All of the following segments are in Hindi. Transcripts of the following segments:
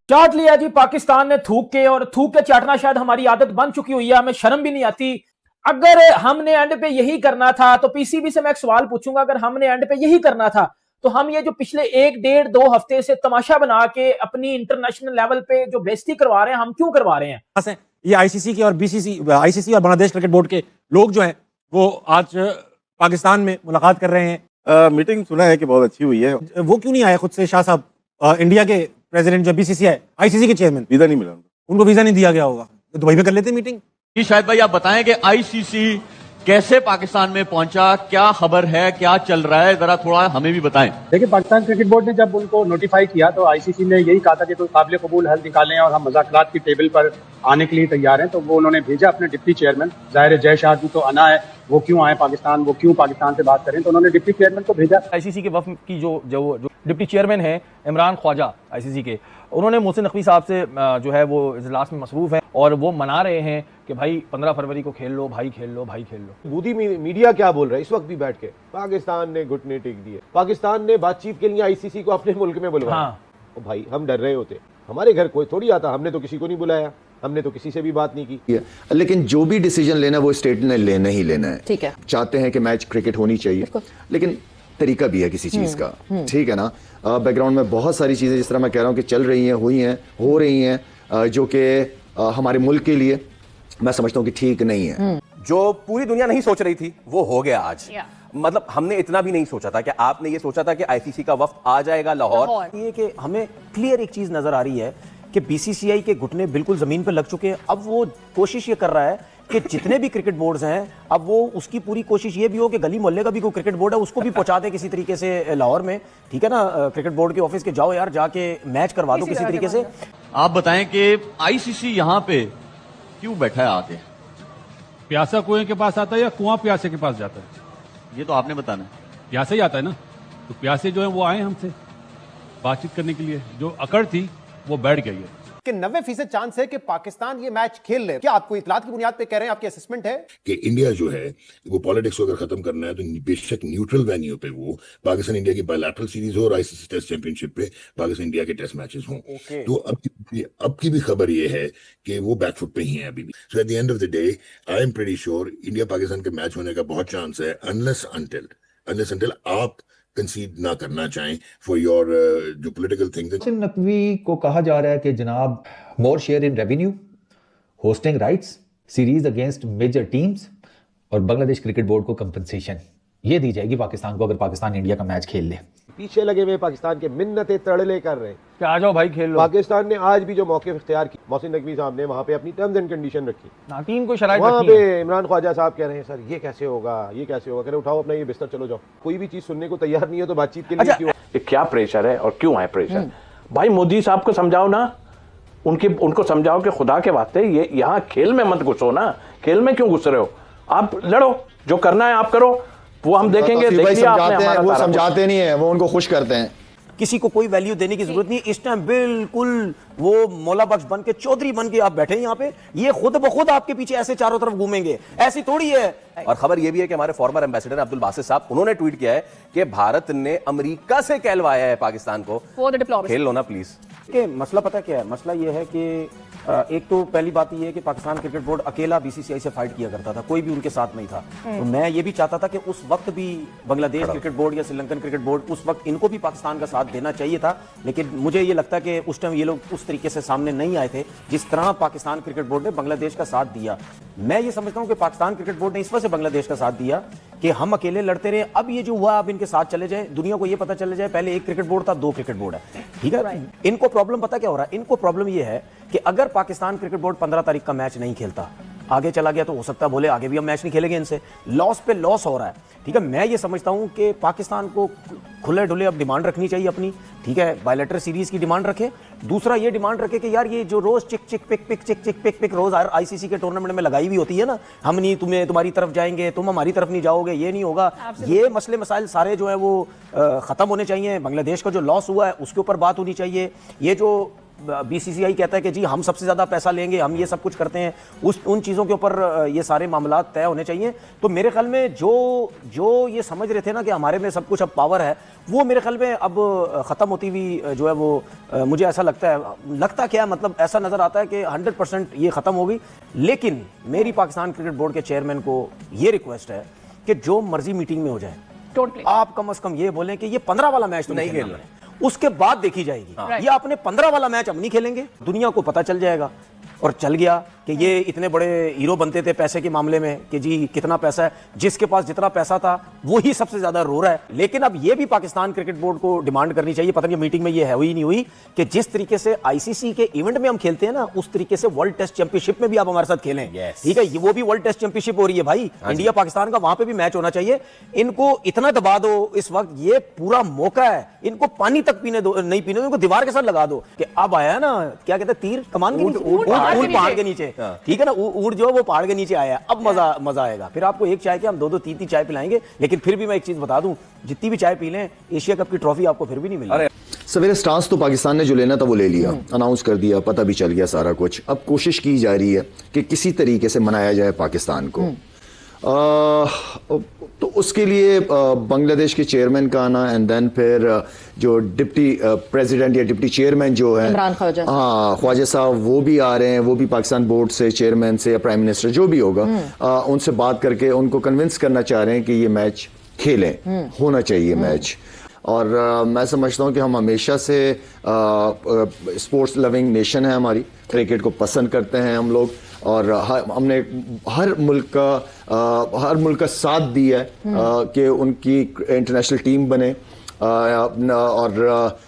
चाट लिया जी पाकिस्तान ने थूक के, और थूक के चाटना शायद हमारी आदत बन चुकी हुई है, हमें शर्म भी नहीं आती। अगर हमने एंड पे यही करना था तो पीसीबी से मैं एक सवाल पूछूंगा, अगर हमने एंड पे यही करना था तो हम ये जो पिछले 1 1.5 2 हफ्ते से तमाशा बना के अपनी इंटरनेशनल लेवल पे जो बेइज्जती करवा रहे हैं, हम क्यों करवा रहे हैं? ये आईसीसी के और आईसीसी और बांग्लादेश क्रिकेट बोर्ड के लोग जो हैं वो आज पाकिस्तान में मुलाकात कर रहे हैं। मीटिंग सुना है कि बहुत अच्छी हुई है। वो क्यों नहीं आए खुद से शाह साहब, इंडिया के प्रेसिडेंट जो बीसीसीआई आईसीसी के चेयरमैन? वीजा नहीं मिला उनको वीजा नहीं दिया गया होगा, तो दुबई में कर लेते मीटिंग। शायद भाई आप बताएं कि आईसीसी कैसे पाकिस्तान में पहुंचा, क्या खबर है, क्या चल रहा है, जरा थोड़ा हमें भी बताएं। देखिए, पाकिस्तान क्रिकेट बोर्ड ने जब उनको नोटिफाई किया तो आईसीसी ने यही कहा था कि कोई काबिल कबूल हल निकालें और हम मुज़ाकरात की टेबल पर आने के लिए तैयार हैं। तो वो उन्होंने भेजा अपने डिप्टी चेयरमैन, जाहिर है जय शाह जी तो आना है, वो क्यों आए पाकिस्तान, वो क्यों पाकिस्तान से बात करें, तो उन्होंने डिप्टी चेयरमैन को भेजा। आईसीसी के वफ़द की जो डिप्टी चेयरमैन है इमरान ख्वाजा आईसीसी के, उन्होंने मोहसिन नकवी साहब से जो है वो इजलास में मसरूफ़ है और वो मना रहे हैं कि भाई 15 फरवरी को खेल लो भाई, खेल लो भाई, खेल लो। दूधी मीडिया क्या बोल रहा है इस वक्त भी बैठ के? पाकिस्तान ने घुटने टेक दिए, पाकिस्तान ने बातचीत के लिए आईसीसी को अपने मुल्क में बुलवाया। हाँ। ओ भाई, हम डर रहे होते, हमारे घर कोई थोड़ी आता, हमने तो किसी को नहीं बुलाया, हमने तो किसी से भी बात नहीं की। लेकिन जो भी डिसीजन लेना वो स्टेट ने लेना ही लेना है। ठीक है, चाहते हैं कि मैच क्रिकेट होनी चाहिए, लेकिन तरीका भी है किसी चीज का, ठीक है ना। बैकग्राउंड में बहुत सारी चीजें जिस तरह मैं कह रहा हूँ कि चल रही हैं, हुई हैं, हो रही हैं, जो कि हमारे मुल्क के लिए मैं समझता हूँ कि ठीक नहीं है। जो पूरी दुनिया नहीं सोच रही थी वो हो गया आज। मतलब हमने इतना भी नहीं सोचा था कि आपने ये सोचा था कि आईसीसी का वफ्द आ जाएगा लाहौर। ये कि हमें क्लियर एक चीज नजर आ रही है कि बीसीसीआई के घुटने बिल्कुल जमीन पर लग चुके हैं। अब वो कोशिश ये कर रहा है कि जितने भी क्रिकेट बोर्ड्स हैं, अब वो उसकी पूरी कोशिश ये भी हो कि गली मोहल्ले का भी कोई क्रिकेट बोर्ड है उसको भी पहुंचा दे किसी तरीके से लाहौर में, ठीक है ना। क्रिकेट बोर्ड के ऑफिस के जाओ यार, जाके मैच करवा दो किसी तरीके से। आप बताएं कि आईसीसी यहां पे क्यों बैठा है आके? प्यासा कुएं के पास आता है या कुआं प्यासे के पास जाता है? ये तो आपने बताना है। प्यासा ही आता है ना, तो प्यासे जो है वो आए हमसे बातचीत करने के लिए, जो अकड़ थी वो बैठ गई है कि 90% चांस है कि पाकिस्तान ये मैच खेल ले। क्या आपको इतलात की बुनियाद पे कह रहे हैं, आपकी असेसमेंट है कि इंडिया जो है वो पॉलिटिक्स को अगर खत्म करना है तो बेशक न्यूट्रल वेन्यू पे वो पाकिस्तान इंडिया की बायलैटरल सीरीज हो और आईसीसी टेस्ट चैंपियनशिप पे पाकिस्तान इंडिया के टेस्ट मैचेस हों। तो अब की भी खबर ये है कि वो बैकफुट पे ही है अभी भी। So at the end of the day I am pretty sure India Pakistan के मैच होने का बहुत चांस है, अनलेस अंटिल आप कंसीड ना करना चाहें फॉर योर जो पॉलिटिकल थिंग्स। नकवी को कहा जा रहा है कि जनाब more share in revenue, hosting rights, series against major teams और बांग्लादेश क्रिकेट बोर्ड को कंपनसेशन ये दी जाएगी पाकिस्तान को अगर पाकिस्तान इंडिया का मैच खेल ले। पीछे लगे हुए पाकिस्तान के मिन्नते तड़ले कर रहे हैं कि आ जाओ भाई खेल लो। पाकिस्तान ने आज भी जो मौके इख्तियार की, मोहसिन नकवी साहब ने वहां पे अपनी टर्म्स एंड कंडीशन रखी, टीम को शराइत वहां रखी है। पे इमरान ख्वाजा साहब कह रहे हैं सर ये कैसे होगा, ये कैसे होगा, कह रहे उठाओ अपना ये बिस्तर चलो जाओ। कोई भी चीज सुनने को तैयार नहीं है तो बातचीत के लिए क्यों? क्या प्रेशर है और क्यों है प्रेशर? भाई मोदी साहब को समझाओ ना, उनको समझाओ कि खुदा के वास्ते ये यहाँ खेल में मत घुसो ना, खेल में क्यों घुस रहे हो? आप लड़ो, जो करना है आप करो, वो हम देखेंगे। वो समझाते नहीं है, वो उनको खुश करते हैं। किसी को कोई वैल्यू देने की जरूरत नहीं। इस टाइम बिल्कुल वो मौला बख्श बन के, चौधरी बन के आप बैठे हैं यहाँ पे, ये खुद ब खुद आपके पीछे ऐसे चारों तरफ घूमेंगे, ऐसी थोड़ी है। और खबर यह भी है कि हमारे फॉर्मर एम्बेसडर अब्दुल बासित साहब, उन्होंने ट्वीट किया है कि भारत ने अमेरिका से कहलवाया है पाकिस्तान को खेल लो ना प्लीज। कि मसला पता क्या है? मसला यह है कि एक तो पहली बात यह है कि पाकिस्तान क्रिकेट बोर्ड अकेला बीसीसीआई से फाइट किया करता था, कोई भी उनके साथ नहीं था। तो मैं ये भी चाहता था कि उस वक्त भी बांग्लादेश क्रिकेट बोर्ड या श्रीलंकन क्रिकेट बोर्ड, उस वक्त इनको भी पाकिस्तान का साथ देना चाहिए था। लेकिन मुझे ये लगता है कि उस टाइम ये लोग उस तरीके से सामने नहीं आए थे जिस तरह पाकिस्तान क्रिकेट बोर्ड ने बांग्लादेश का साथ दिया। मैं ये समझता हूँ कि पाकिस्तान क्रिकेट बोर्ड ने इस वजह से बांग्लादेश का साथ दिया कि हम अकेले लड़ते रहे, अब ये जो हुआ अब इनके साथ चले जाए, दुनिया को ये पता चले जाए पहले एक क्रिकेट बोर्ड था, 2 क्रिकेट बोर्ड है, ठीक है। इनको प्रॉब्लम पता क्या हो रहा है? इनको प्रॉब्लम ये है कि अगर पाकिस्तान क्रिकेट बोर्ड 15 तारीख का मैच नहीं खेलता, आगे चला गया, तो हो सकता है बोले आगे भी हम मैच नहीं खेलेंगे इनसे, लॉस पे लॉस हो रहा है, ठीक है। मैं ये समझता हूं कि पाकिस्तान को खुले ढुले अब डिमांड रखनी चाहिए अपनी, ठीक है। बायलैटरल सीरीज की डिमांड रखे, दूसरा ये डिमांड रखे कि यार ये जो रोज चिक चिक पिक पिक चिक चिक पिक पिक रोज आईसीसी के टूर्नामेंट में लगाई हुई होती है ना, हम नहीं तुम्हारी तरफ जाएंगे, तुम हमारी तरफ नहीं जाओगे, ये नहीं होगा, ये मसले मसाइल सारे जो है वो खत्म होने चाहिए। बांग्लादेश का जो लॉस हुआ है उसके ऊपर बात होनी चाहिए। ये जो बीसीसीआई कहता है कि जी हम सबसे ज्यादा पैसा लेंगे, हम ये सब कुछ करते हैं, उन चीजों के ऊपर ये सारे मामला तय होने चाहिए। तो मेरे ख्याल में जो ये समझ रहे थे ना कि हमारे में सब कुछ अब पावर है, वो मेरे ख्याल में अब खत्म होती हुई जो है वो मुझे ऐसा लगता क्या मतलब ऐसा नजर आता है कि 100% ये खत्म हो गई। लेकिन मेरी पाकिस्तान क्रिकेट बोर्ड के चेयरमैन को ये रिक्वेस्ट है कि जो मर्जी मीटिंग में हो जाए, आप कम से कम ये बोलें कि ये 15 वाला मैच तो नहीं खेलना है, उसके बाद देखी जाएगी। ये आपने 15 वाला मैच अब नहीं खेलेंगे, दुनिया को पता चल जाएगा। और चल गया कि ये इतने बड़े हीरो बनते थे पैसे के मामले में कि जी कितना पैसा है, जिसके पास जितना पैसा था वो ही सबसे ज्यादा रो रहा है। लेकिन अब ये भी पाकिस्तान क्रिकेट बोर्ड को डिमांड करनी चाहिए, पता नहीं मीटिंग में ये है हुई नहीं हुई, कि जिस तरीके से आईसीसी के इवेंट में हम खेलते हैं ना, उस तरीके से वर्ल्ड टेस्ट चैंपियनशिप में भी आप हमारे साथ खेलें। ठीक है, वो भी वर्ल्ड टेस्ट चैंपियनशिप हो रही है भाई, इंडिया पाकिस्तान का, वहां पर भी मैच होना चाहिए। इनको इतना दबा दो इस वक्त, ये पूरा मौका है, इनको पानी तक पीने दो, नहीं पीने दो, इनको दीवार के साथ लगा दो कि अब आया ना, क्या कहते हैं, तीर कमान के नीचे, पहाड़ के नीचे, ठीक है ना, ऊँट जो है वो पहाड़ के नीचे आया, अब मजा आएगा। फिर आपको एक चाय के हम 2-2 3-3 चाय पिलाएंगे। लेकिन फिर भी मैं एक चीज बता दूं, जितनी भी चाय पी लें, एशिया कप की ट्रॉफी आपको फिर भी नहीं मिलेगी। सवेरे स्टांस तो पाकिस्तान ने जो लेना था वो ले लिया, अनाउंस कर दिया, पता भी चल गया सारा कुछ। अब कोशिश की जा रही है कि किसी तरीके से मनाया जाए पाकिस्तान को। तो उसके लिए बांग्लादेश के चेयरमैन का आना, एंड देन फिर जो डिप्टी प्रेसिडेंट या डिप्टी चेयरमैन जो है इमरान ख्वाजा, हाँ ख्वाजा साहब, वो भी आ रहे हैं, वो भी पाकिस्तान बोर्ड से, चेयरमैन से या प्राइम मिनिस्टर जो भी होगा, उनसे बात करके उनको कन्विंस करना चाह रहे हैं कि ये मैच खेलें, होना चाहिए मैच। और मैं समझता हूँ कि हम हमेशा से स्पोर्ट्स लविंग नेशन है हमारी, क्रिकेट को पसंद करते हैं हम लोग, और हमने हर मुल्क का साथ दिया है कि उनकी इंटरनेशनल टीम बने। और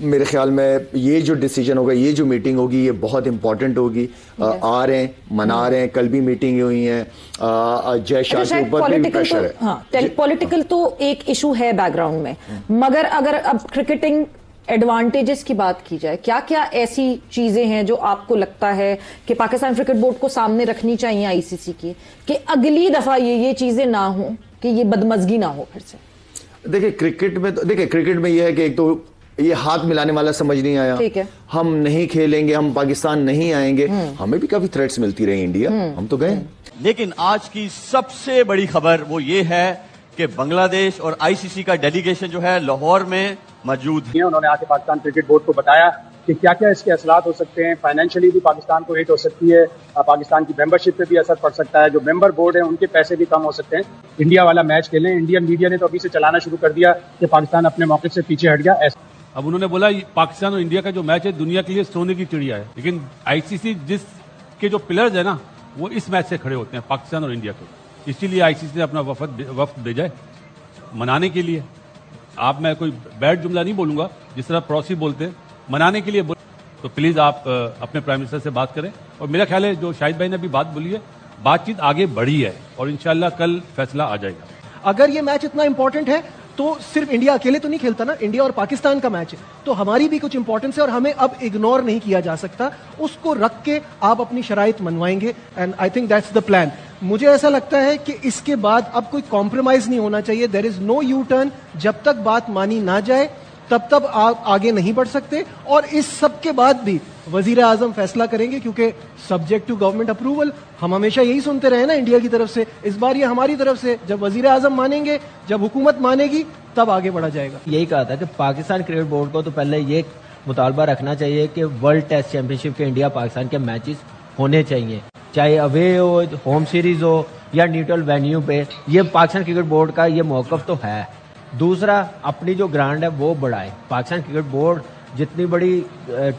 मेरे ख्याल में ये जो डिसीजन होगा, ये जो मीटिंग होगी, ये बहुत इंपॉर्टेंट होगी। आ रहे हैं, मना रहे हैं, कल भी मीटिंग हुई है, जय शाह के ऊपर भी प्रेशर है। हाँ, पॉलिटिकल तो एक इशू है बैकग्राउंड में, मगर अगर अब क्रिकेटिंग एडवांटेजेस की बात की जाए, क्या क्या ऐसी चीजें हैं जो आपको लगता है कि पाकिस्तान क्रिकेट बोर्ड को सामने रखनी चाहिए आईसीसी की, कि अगली दफा ये चीजें ना हो, कि ये बदमजगी ना हो फिर से? देखिए क्रिकेट में यह है कि एक तो ये हाथ मिलाने वाला समझ नहीं आया, ठीक है, हम नहीं खेलेंगे, हम पाकिस्तान नहीं आएंगे। हमें भी काफी थ्रेट्स मिलती रही इंडिया, हम तो गए। लेकिन आज की सबसे बड़ी खबर वो ये है कि बांग्लादेश और आईसीसी का डेलीगेशन जो है लाहौर में मौजूद है। उन्होंने आके पाकिस्तान क्रिकेट बोर्ड को बताया कि क्या क्या इसके असलात हो सकते हैं। फाइनेंशियली भी पाकिस्तान को हिट हो सकती है, पाकिस्तान की मेंबरशिप पे भी असर पड़ सकता है, जो मेंबर बोर्ड है उनके पैसे भी कम हो सकते हैं। इंडिया वाला मैच खेलें। इंडियन मीडिया ने तो अभी से चलाना शुरू कर दिया कि पाकिस्तान अपने मौके से पीछे हट गया। अब उन्होंने बोला पाकिस्तान और इंडिया का जो मैच है दुनिया के लिए सोने की चिड़िया है, लेकिन आईसीसी जिसके जो पिलर्स है ना, वो इस मैच से खड़े होते हैं, पाकिस्तान और इंडिया के। इसीलिए आईसीसी ने अपना वफ्द भेजा है मनाने के लिए। आप, मैं कोई बैड जुमला नहीं बोलूंगा, जिस तरह पड़ोसी बोलते हैं, मनाने के लिए तो प्लीज आप अपने प्राइम मिनिस्टर से बात करें। और मेरा ख्याल है जो शाहिद भाई ने अभी बात बोली है, बातचीत आगे बढ़ी है और इंशाल्लाह कल फैसला आ जाएगा। अगर ये मैच इतना इंपॉर्टेंट है तो सिर्फ इंडिया अकेले तो नहीं खेलता ना, इंडिया और पाकिस्तान का मैच है, तो हमारी भी कुछ इंपॉर्टेंस है और हमें अब इग्नोर नहीं किया जा सकता। उसको रख के आप अपनी शराइत मनवाएंगे, and I think that's the plan. मुझे ऐसा लगता है कि इसके बाद अब कोई कॉम्प्रोमाइज नहीं होना चाहिए। There is no U turn. जब तक बात मानी ना जाए तब तक आप आगे नहीं बढ़ सकते। और इस सब के बाद भी वजीर आजम फैसला करेंगे, क्योंकि सब्जेक्ट टू गवर्नमेंट अप्रूवल। हम हमेशा यही सुनते रहे ना इंडिया की तरफ से, इस बार ये हमारी तरफ से, जब वजीर आजम मानेंगे, जब हुकूमत मानेगी, तब आगे बढ़ा जाएगा। यही कहा था कि पाकिस्तान क्रिकेट बोर्ड को तो पहले ये मुतालबा रखना चाहिए कि वर्ल्ड टेस्ट चैंपियनशिप के इंडिया पाकिस्तान के मैचेस होने चाहिए, चाहे अवे हो, होम सीरीज हो या न्यूट्रल वेन्यू पे। ये पाकिस्तान क्रिकेट बोर्ड का ये मौकफ तो है। दूसरा, अपनी जो ग्रांड है वो बढ़ाए। पाकिस्तान क्रिकेट बोर्ड जितनी बड़ी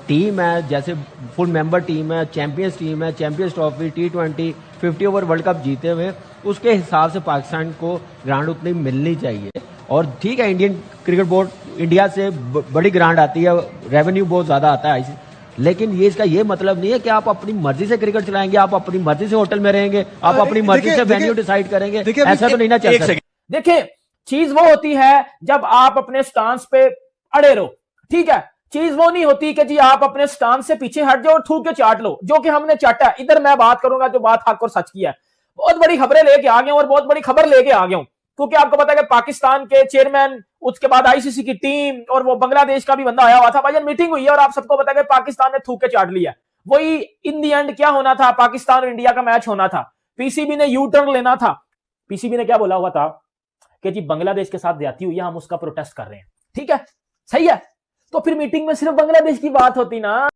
टीम है, जैसे फुल मेंबर टीम है, चैंपियंस टीम है, champions trophy, T20, 50 over world cup जीते हुए, उसके हिसाब से पाकिस्तान को ग्रांड उतनी मिलनी चाहिए। और ठीक है, इंडियन क्रिकेट बोर्ड इंडिया से बड़ी ग्रांड आती है, रेवेन्यू बहुत ज्यादा आता है, लेकिन ये इसका ये मतलब नहीं है कि आप अपनी मर्जी से क्रिकेट चलाएंगे, आप अपनी मर्जी से होटल में रहेंगे, आप अपनी मर्जी से वेन्यू डिसाइड करेंगे। ऐसा तो नहीं ना चल सकता। देखिए, चीज वो होती है जब आप अपने स्टांस पे अड़े रहो, ठीक है। चीज वो नहीं होती कि जी आप अपने स्टांस से पीछे हट जाओ और थूक के चाट लो, जो कि हमने चाटा है। इधर मैं बात करूंगा जो बात हक और सच की है। बहुत बड़ी खबरें लेके आ गया हूं और बहुत बड़ी खबर लेके आ गया हूं। क्योंकि आपको पता है कि पाकिस्तान के चेयरमैन, उसके बाद आईसीसी की टीम और वो बांग्लादेश का भी बंदा आया हुआ था। भाईजान मीटिंग हुई है और आप सबको पता है कि पाकिस्तान ने थूक के चाट लिया। वही इन दी एंड क्या होना था, पाकिस्तान और इंडिया का मैच होना था। पीसीबी ने यू टर्न लेना था। पीसीबी ने क्या बोला हुआ था कि जी बांग्लादेश के साथ ज्यादती हुई है, हम उसका प्रोटेस्ट कर रहे हैं। ठीक है, सही है। तो फिर मीटिंग में सिर्फ बांग्लादेश की बात होती ना।